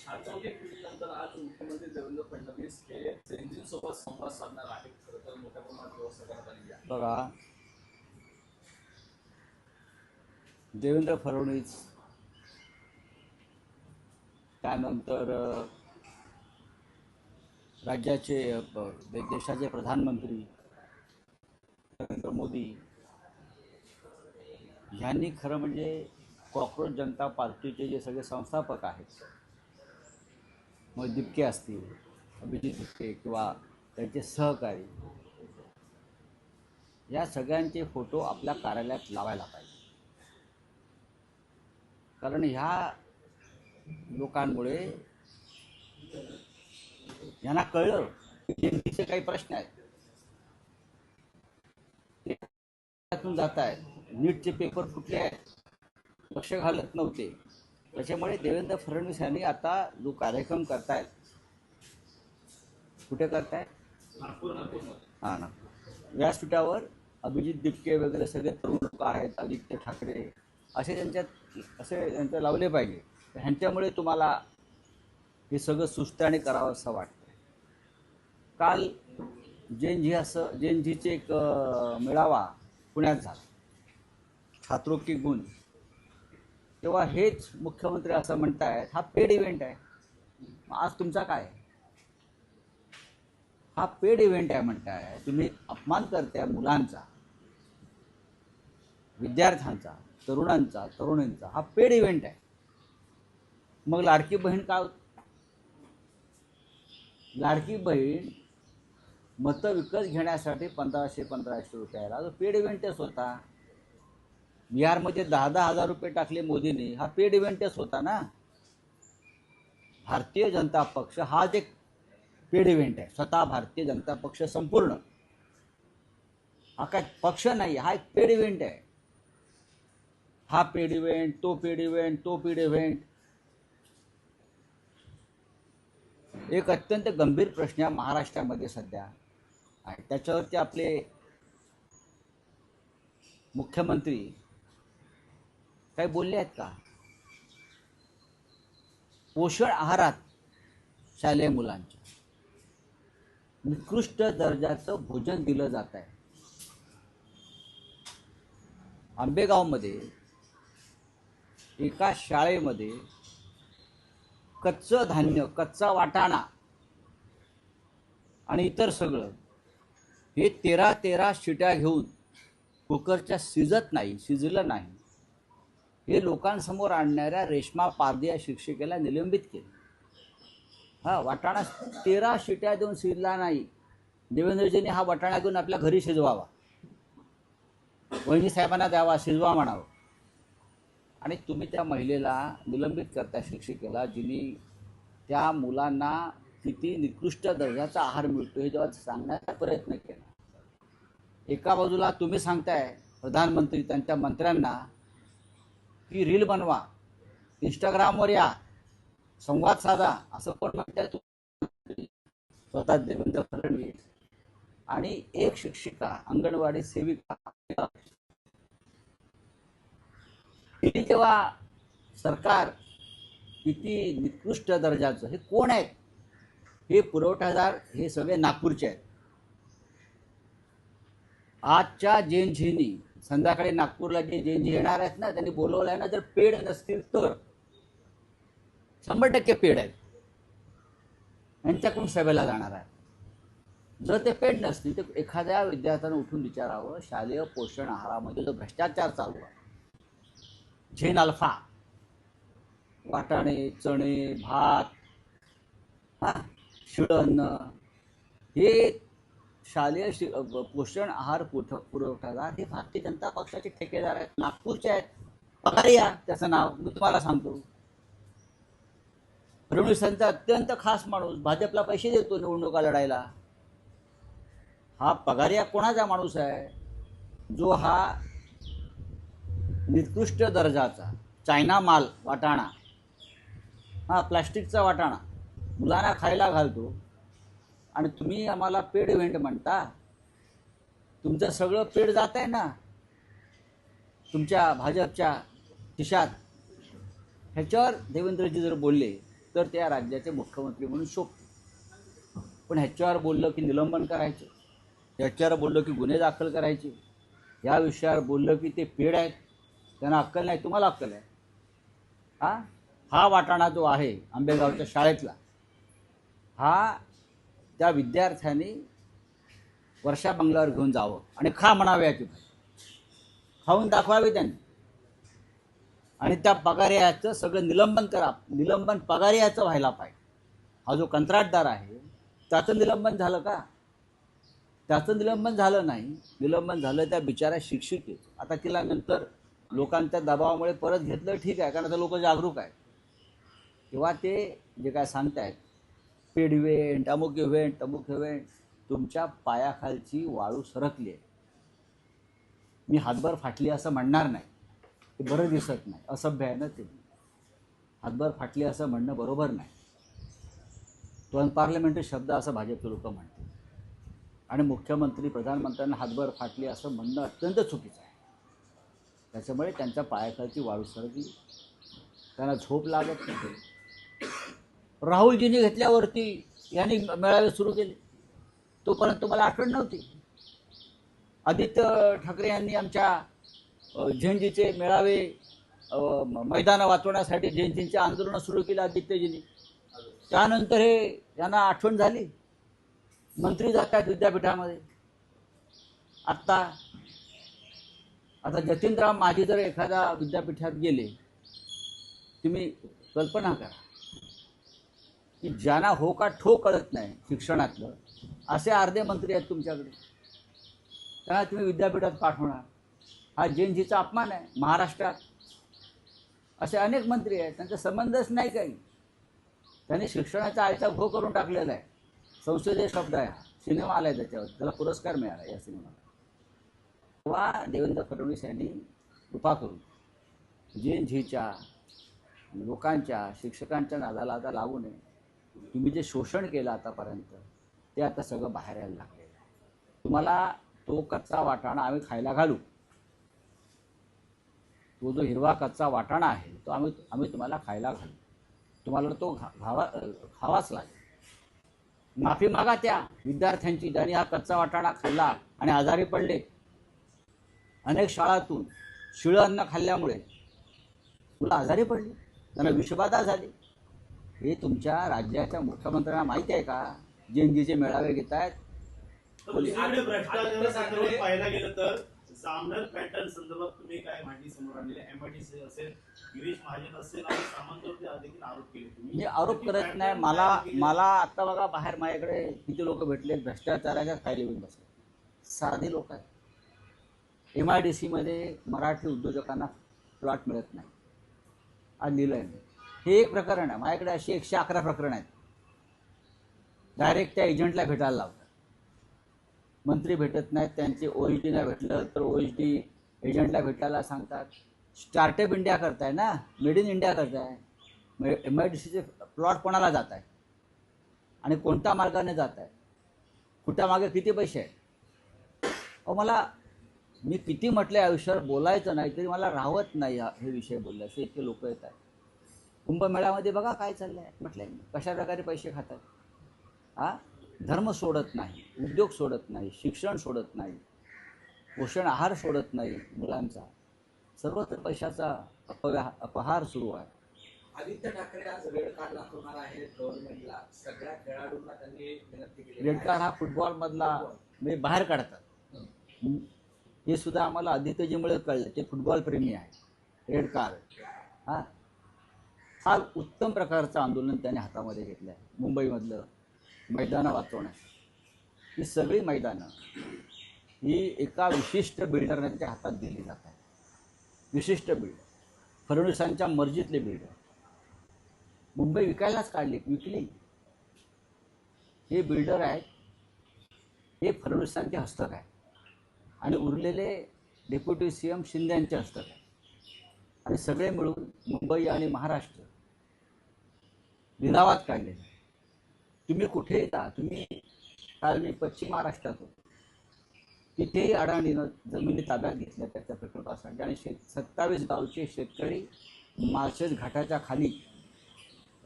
छात्रवृत्ती ट्विटनंतर आज मुख्यमंत्री देवेंद्र फडणवीस हे सेंजिनसोबत संवाद साधणार आहेत. खरं तर मोठ्या प्रमाणात व्यवस्था करण्यात आली आहे. बघा, देवेंद्र फडणवीस त्यानंतर राज्याचे देशाचे प्रधानमंत्री नरेंद्र मोदी यांनी खरं म्हणजे कॉक्रोच जनता पार्टीचे जे सगळे संस्थापक आहेत, मग दिपके असतील, अभिजित दिपके किंवा त्यांचे सहकारी, या सगळ्यांचे फोटो आपल्या कार्यालयात लावायला पाहिजे. कारण ह्या लोकांमुळे यांना कळलं की जनतेचे काही प्रश्न आहेत, ते त्यातून जात आहेत. नीटचे पेपर फुटले आहेत, लक्ष घालत नव्हते. त्याच्यामुळे देवेंद्र फडणवीस यांनी आता जो कार्यक्रम करतायत, कुठे करतायत? हां ना, व्यासपीठावर अभिजित दिपके वगैरे सगळे तरुण लोक आहेत, आदित्य ठाकरे असे त्यांच्या लावले पाहिजे. ह्यांच्यामुळे तुम्हाला हे सगळं सुस्त्याने करावं असं वाटतं. काल जेएनजीचे एक मेळावा पुण्यात झाला, छात्रोक्ती गुण. तेव्हा हेच मुख्यमंत्री असं म्हणतायत हा पेड इव्हेंट आहे. आज तुमचा काय? हा पेड इव्हेंट आहे म्हणताय तुम्ही. अपमान करताय मुलांचा, विद्यार्थ्यांचा, तरुणांचा, तरुणींचा. हा पेड इव्हेंट आहे. मग लाडकी बहीण का? लाडकी बहीण मतं विकत घेण्यासाठी 1500 रुपयाला जो पेड इव्हेंटच होता. बिहारमध्ये 10,000 रुपये टाकले मोदींनी, हा पेड इव्हेंटच होता ना. भारतीय जनता पक्ष हा एक पेड इव्हेंट आहे. स्वतः भारतीय जनता पक्ष संपूर्ण हा काय पक्ष नाही, हा एक पेड इव्हेंट आहे. हा पेड इव्हेंट, तो पेड इव्हेंट, तो पेड इव्हेंट. एक अत्यंत गंभीर प्रश्न महाराष्ट्रामध्ये सध्या आहे. त्याच्यावरती आपले मुख्यमंत्री काही बोलले आहेत का? पोषण आहारात शालेय मुलांच्या निकृष्ट दर्जाचं भोजन दिलं जात आहे. आंबेगावमध्ये एका शाळेमध्ये कच्चं धान्य, कच्चा वाटाणा आणि इतर सगळं हे 13 शिट्या घेऊन कुकरच्या शिजलं नाही, हे लोकांसमोर आणणाऱ्या रेश्मा पारधी या शिक्षिकेला निलंबित केले. हा वाटाणा 13 शिट्या देऊन शिजला नाही. देवेंद्रजींनी हा वाटाणा घेऊन आपल्या घरी शिजवावा, वहिनी साहेबांना द्यावा, शिजवा म्हणावं. आणि तुम्ही त्या महिलेला निलंबित करता, शिक्षिकेला, जिने त्या मुलांना किती निकृष्ट दर्जाचा आहार मिळतो हे जेव्हा सांगण्याचा प्रयत्न केला. एका बाजूला तुम्ही सांगताय प्रधानमंत्री त्यांच्या मंत्र्यांना की रील बनवा, इंस्टाग्रामवर या, संवाद साधा, असं कोण म्हणताय? स्वतः देवेंद्र फडणवीस आणि एक शिक्षिका, अंगणवाडी सेविका. तेव्हा सरकार किती निकृष्ट दर्जाचं. हे कोण आहेत? हे पुरवठादार हे सगळे नागपूरचे आहेत. आजच्या जेएनजीनी संध्याकाळी नागपूरला जे जेएनजी येणार आहेत ना, त्यांनी बोलवलंय ना, जर पेड नसतील तर 100% पेड आहेत. यांच्याकडून सभेला जाणार आहे. जर ते पेड नसतील तर एखाद्या विद्यार्थ्यानं उठून विचारावं, शालेय पोषण आहारामध्ये जो भ्रष्टाचार चालू आहे, झेन अल्फा, वाटाणे, चणे, भात, शिळअन्न, हे शालेय पोषण आहार पुरवठादार हे भारतीय जनता पक्षाचे ठेकेदार आहेत, नागपूरचे आहेत. पगारिया त्याचं नाव मी तुम्हाला सांगतो. फडणवीसांचा अत्यंत खास माणूस, भाजपला पैसे देतो निवडणुका लढायला. हा पगारिया कोणाचा माणूस आहे? जो हा निकृष्ट दर्जाचा चायना माल वाटाणा, हा प्लास्टिकचा वाटाणा मुलांना खायला घालतो. आणि तुम्ही आम्हाला पेड इव्हेंट म्हणता. तुमचं सगळं पेड जात आहे ना तुमच्या भाजपच्या खिशात. ह्याच्यावर देवेंद्रजी जर बोलले तर त्या राज्याचे मुख्यमंत्री म्हणून शोभते. पण ह्याच्यावर बोललं की निलंबन करायचे, ह्याच्यावर बोललं की गुन्हे दाखल करायचे, या विषयावर बोललं की ते पेड आहेत, त्यांना अक्कल नाही. तुम्हाला अक्कल आहे? हा वाटाणा जो आहे आंबेगावच्या शाळेतला, हा त्या विद्यार्थ्यांनी वर्षा बंगल्यावर घेऊन जावं आणि खा म्हणावे याची खाऊन दाखवावे त्यांनी, आणि त्या पगारियाचं सगळं निलंबन करा. निलंबन पगारियाचं व्हायला पाहिजे. हा जो कंत्राटदार आहे त्याचं निलंबन झालं का? त्याचं निलंबन झालं नाही. निलंबन झालं त्या बिचाऱ्या शिक्षिकेचं. आता तिला नंतर लोकांच्या दबावामुळे परत घेतलं, ठीक आहे, कारण आता लोक जागरूक आहेत. तेव्हा ते जे काय सांगतायत पेड इव्हेंट, अमुक इव्हेंट, तमुक इव्हेंट, तुमच्या पायाखालची वाळू सरकली आहे. मी हातभर फाटली असं म्हणणार नाही, ते बरं दिसत नाही, असभ्य आहे ना ते. हातभर फाटली असं म्हणणं बरोबर नाही. तो अनपार्लमेंटरी शब्द असं भाजपचे लोक म्हणते, आणि मुख्यमंत्री प्रधानमंत्र्यांना हातभर फाटली असं म्हणणं अत्यंत चुकीचं आहे. त्याच्यामुळे त्यांच्या पायाखालची वाळू सरकली, त्यांना झोप लागत नाही. राहुलजींनी घेतल्यावरती यांनी मेळावे सुरू केले, तोपर्यंत मला आठवण नव्हती. आदित्य ठाकरे यांनी आमच्या जैनजीचे मेळावे, मैदानं वाचवण्यासाठी जैनजींचे आंदोलनं सुरू केले आदित्यजींनी. त्यानंतर हे यांना आठवण झाली, मंत्री जातात विद्यापीठामध्ये. आता जतीनराव माझी जर एखाद्या विद्यापीठात गेले, तुम्ही कल्पना करा की ज्यांना हो का ठो कळत नाही शिक्षणातलं, असे अर्धे मंत्री आहेत तुमच्याकडे. त्यांना तुम्ही विद्यापीठात पाठवणार, हा जैनजीचा अपमान आहे. महाराष्ट्रात असे अनेक मंत्री आहेत, त्यांचा संबंधच नाही काही. त्यांनी शिक्षणाचा आयचा भो करून टाकलेला आहे. संसदीय शब्द आहे, सिनेमा आलाय त्याच्यावर, त्याला पुरस्कार मिळाला या सिनेमाला. तेव्हा देवेंद्र फडणवीस यांनी कृपा करून जैनजीच्या लोकांच्या, शिक्षकांच्या नादाला आता लागू नये. तुम्ही जे शोषण केलं आतापर्यंत, ते आता सगळं बाहेर यायला लागलेलं आहे. तुम्हाला तो कच्चा वाटाणा आम्ही खायला घालू. तो जो हिरवा कच्चा वाटाणा आहे तो आम्ही तुम्हाला खायला घालू. तुम्हाला तो खावाच लागेल. माफी मागा त्या विद्यार्थ्यांची ज्यांनी हा कच्चा वाटाणा खाल्ला आणि आजारी पडले. अनेक शाळांतून शिळं अन्न खाल्ल्यामुळे तुला आजारी पडली, त्यांना विषबाधा झाली. हे तुमच्या राज्याच्या मुख्यमंत्र्यांना माहिती आहे का? जैनजीचे मेळावे घेत आहेत. भ्रष्टाचारासंदर्भात पाहायला गेलं तर सामनर पॅटर्न संदर्भात तुम्ही काय माहिती समोर आणलेली? एमआयडीसी असेल, गिरीश महाजन असेल आणि सामंतवरती देखील आरोप केले तुम्ही. मी आरोप करत नाही. मला आता बघा, बाहेर माझ्याकडे किती लोक भेटले भ्रष्टाचाराच्या फायली घेऊन बसले. साधे लोक आहेत. MIDC मध्ये मराठी उद्योजकांना प्लॉट मिळत नाही, आज लिहिलं आहे. हे एक प्रकरण आहे. माझ्याकडे अशी 111 प्रकरणं आहेत. डायरेक्ट त्या एजंटला भेटायला लावतात. मंत्री भेटत नाहीत, त्यांचे OSD नाही भेटलं तर OSD एजंटला भेटायला सांगतात. स्टार्टअप इंडिया करताय ना, मेड इन इंडिया करताय. MIDCचे प्लॉट कोणाला जात आहे आणि कोणत्या मार्गाने जात आहे, कुठल्या मागे किती पैसे आहेत? मी किती म्हटलं आयुष्यावर बोलायचं नाही तरी मला राहत नाही हे विषय बोलले. असे इतके लोक येत आहेत. कुंभमेळ्यामध्ये बघा काय चाललं आहे, म्हटलं कशा प्रकारे पैसे खातात. धर्म सोडत नाही, उद्योग सोडत नाही, शिक्षण सोडत नाही, पोषण आहार सोडत नाही मुलांचा. सर्वत्र पैशाचा अपहार सुरू आहे. आदित्य ठाकरे आज रेड कार्ड दाखवणार आहेत गव्हर्नमेंटला. सगळ्या खेळाडूंना त्यांनी विनंती केली. रेड कार्ड हा फुटबॉलमधला म्हणजे बाहेर काढतात. हे सुद्धा आम्हाला आदित्यजीमुळे कळलं. ते फुटबॉल प्रेमी आहे. रेड कार्ड हा उत्तम प्रकारचं आंदोलन त्याने हातामध्ये घेतलं आहे. मुंबईमधलं मैदानं वाचवण्यासाठी. ही सगळी मैदानं ही एका विशिष्ट बिल्डरच्या हातात दिली जात आहेत. विशिष्ट बिल्डर, फडणवीसांच्या मर्जीतले बिल्डर. मुंबई विकायलाच विकली. हे बिल्डर आहेत, हे फडणवीसांचे हस्तक आहे आणि उरलेले डेप्युटी CM शिंदे यांचे हस्तक आहे. आणि सगळे मिळून मुंबई आणि महाराष्ट्र लिलावात काढले. तुम्ही कुठे येता? तुम्ही काल मी पश्चिम महाराष्ट्रात होतो, तिथेही अडाणीनं जमिनी ताब्यात घेतल्या त्याच्या प्रकल्पासाठी. आणि 27 गावचे शेतकरी माळशेज घाटाच्या खाली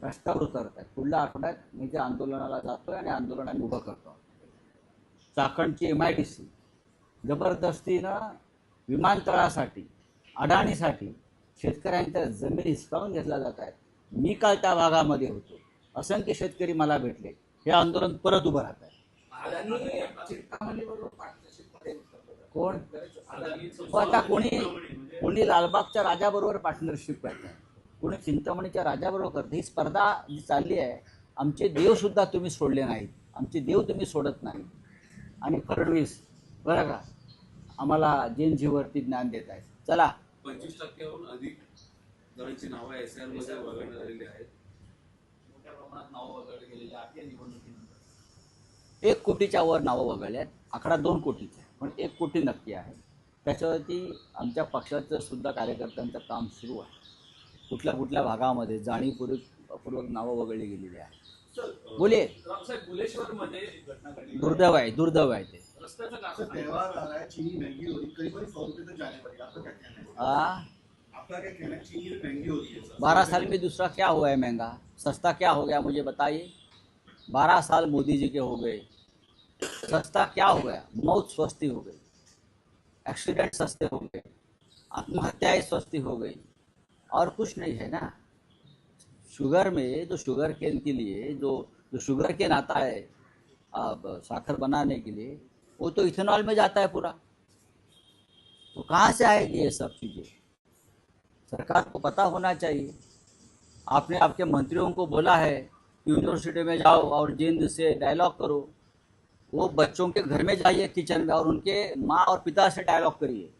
रस्त्यावर उतरत आहेत. पुढल्या आठवड्यात मी त्या आंदोलनाला जातोय आणि आंदोलन आम्ही उभं करतो. चाकणची MIDC जबरदस्तीनं विमानतळासाठी, अडाणीसाठी शेतकऱ्यांच्या जमिनी हिसकावून घेतल्या जात आहेत. मी काल त्या भागामध्ये होतो, असंख्य शेतकरी मला भेटले. हे आंदोलन परत उभं राहत आहे. अडाणी चिंतामणीबरोबर पार्टनरशिपमध्ये कोण? अडाणी आता कोणी लालबागच्या राजाबरोबर पार्टनरशिप करतं, कोणी चिंतामणीच्या राजाबरोबर करतं. ही स्पर्धा जी चालली आहे, आमचे देवसुद्धा तुम्ही सोडले नाहीत, आमचे देव तुम्ही सोडत नाही. आणि फडणवीस बरं का आम्हाला जेनजीवरती ज्ञान देत आहेत. चला 25%हून अधिक जणांची नावं SIR मध्ये वगळण्यात आलेली आहेत. मोठ्या प्रमाणात नावं वगळली गेलेली आहे या निवडणुकीनंतर. 1 कोटीच्या वर नावं वगळल्यात. आकडा 2 कोटीचा आहे, पण 1 कोटी नक्की आहे. त्याच्यावरती आमच्या पक्षाचं सुद्धा कार्यकर्त्यांचं काम सुरू आहे. कुठल्या कुठल्या भागामध्ये जाणीवपूर्वक नावं वगळली गेलेली आहे. बोले रावसाहेब बुलेश्वरमध्ये एक घटना घडली. दुर्दैव आहे ते. रस्त्याचं सर, कारण त्योहार आ रहा है, चीनी महंगी हो रही, करीबन 100 रुपए तक जाने वाली है। आपका क्या कहना है? आपका क्या कहना है? चीनी महंगी हो रही है सर। 12 साल में दूसरा क्या हुआ है महंगा? सस्ता क्या हो गया मुझे बताइए? 12 साल मोदी जी के हो गए, सस्ता क्या हो गया? मौत सस्ती हो गई, एक्सीडेंट सस्ते हो गए, आत्महत्याएं सस्ती हो गई, और कुछ नहीं है ना। शुगर में जो शुगर केन के लिए जो शुगर केन आता है अब साखर बनाने के लिए, वो तो इथेनॉल में जाता है पूरा। तो कहाँ से आएगी ये सब चीज़ें? सरकार को पता होना चाहिए। आपने आपके मंत्रियों को बोला है कि यूनिवर्सिटी में जाओ और जिंद से डायलॉग करो। वो बच्चों के घर में जाइए किचन में और उनके माँ और पिता से डायलॉग करिए।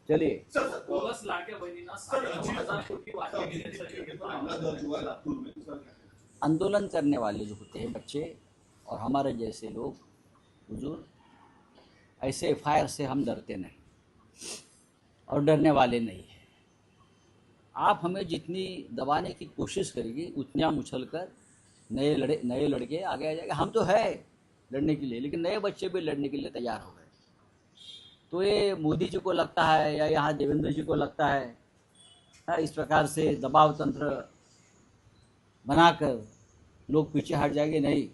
चलिए बोगस लाडक्या बहिणींना 9,500 कोटी वाटले गेले. मामला दर्ज हुआ लातूर में सर, क्या? आंदोलन करने वाले जो होते हैं बच्चे और हमारे जैसे लोग हुजूर, ऐसे FIR से हम डरते नहीं और डरने वाले नहीं हैं। आप हमें जितनी दबाने की कोशिश करेंगे उतनी हम उछल कर नए लड़के आगे आ जाएंगे। हम तो है लड़ने के लिए, लेकिन नए बच्चे भी लड़ने के लिए तैयार हो गए। तो ये मोदी जी को लगता है या यहाँ देवेंद्र जी को लगता है इस प्रकार से दबाव तंत्र बनाकर लोग पीछे हट जाएंगे। नहीं,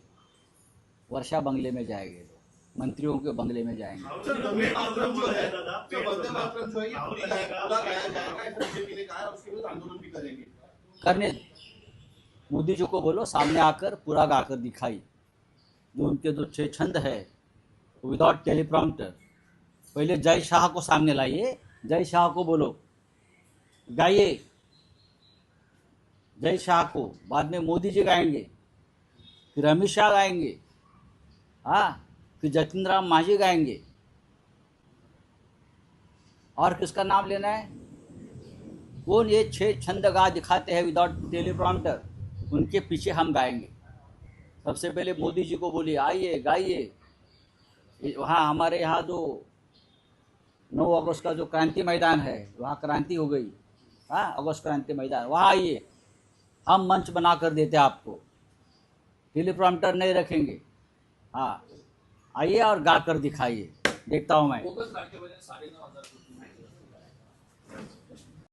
वर्षा बंगले में जाएंगे, लोग मंत्रियों के बंगले में जाएंगे। सर, वंदे मातरम जो है, सर, वंदे मातरम जो है, ये पूरा गाया जाएगा, ऐसा बीजेपी ने कहा है, उसके विरुद्ध आंदोलन भी करेंगे। करने दो। मोदी जी को बोलो सामने आकर पूरा गाकर दिखाई। जो उनके जो 6 छंद है विदाउट टेलीप्रॉम्प्टर, पहले जय शाह को सामने लाइए, जय शाह को बोलो, गाइए जय शाह को, बाद में मोदी जी गाएंगे, फिर अमित शाह गाएंगे, हाँ, फिर जतिन राम मांझी गाएंगे, और किसका नाम लेना है? कौन ये 6 छंद गा दिखाते हैं विदाउट टेलीप्रॉम्प्टर, उनके पीछे हम गाएंगे। सबसे पहले मोदी जी को बोलिए आइए गाइए। वहाँ हमारे यहाँ जो 9 अगस्त का जो क्रांति मैदान है, वहाँ क्रांति हो गई, हाँ, अगस्त क्रांति मैदान, वहाँ आइए, हम मंच बना कर देते हैं आपको, टेलीप्रॉम्प्टर नहीं रखेंगे, हाँ, आइए और गा कर दिखाइए, देखता हूँ मैं। बोगस लाडक्या बहिणींना 9,500 कोटी